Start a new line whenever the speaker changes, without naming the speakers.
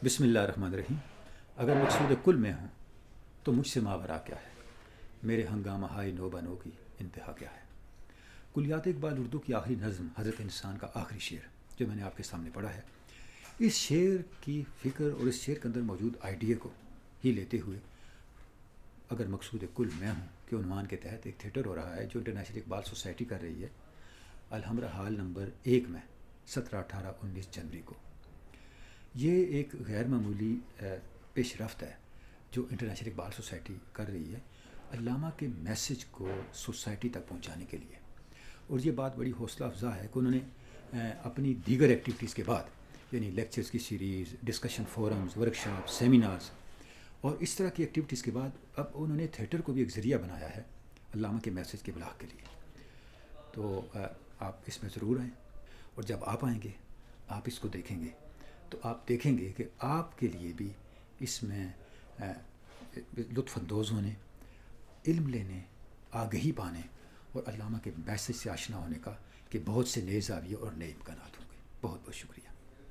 بسم اللہ الرحمن الرحیم. اگر مقصود کل میں ہوں تو مجھ سے ماورا کیا ہے، میرے ہنگامہ ہائے نو بنو کی انتہا کیا ہے. کلیات اقبال اردو کی آخری نظم حضرت انسان کا آخری شعر جو میں نے آپ کے سامنے پڑھا ہے، اس شعر کی فکر اور اس شعر کے اندر موجود آئیڈیا کو ہی لیتے ہوئے اگر مقصود کل میں ہوں کے عنوان کے تحت ایک تھیٹر ہو رہا ہے جو انٹرنیشنل اقبال سوسائٹی کر رہی ہے الحمرہ ہال نمبر 1 میں 17، 18، 19 جنوری کو. یہ ایک غیر معمولی پیش رفت ہے جو انٹرنیشنل اقبال سوسائٹی کر رہی ہے علامہ کے میسج کو سوسائٹی تک پہنچانے کے لیے. اور یہ بات بڑی حوصلہ افزا ہے کہ انہوں نے اپنی دیگر ایکٹیویٹیز کے بعد، یعنی لیکچرز کی series, discussion forums, workshop, seminars اور اس طرح کی ایکٹیویٹیز کے بعد اب انہوں نے تھیٹر کو بھی ایک ذریعہ بنایا ہے علامہ کے میسج کے ابلاغ کے لیے. تو آپ اس میں ضرور آئیں، اور جب آپ آئیں گے، آپ اس کو دیکھیں گے تو آپ دیکھیں گے کہ آپ کے لیے بھی اس میں لطف اندوز ہونے، علم لینے، آگہی پانے اور علامہ کے میسج سے آشنا ہونے کا کہ بہت سے نئے زاویے اور نئے امکانات ہوں گے. بہت بہت شکریہ.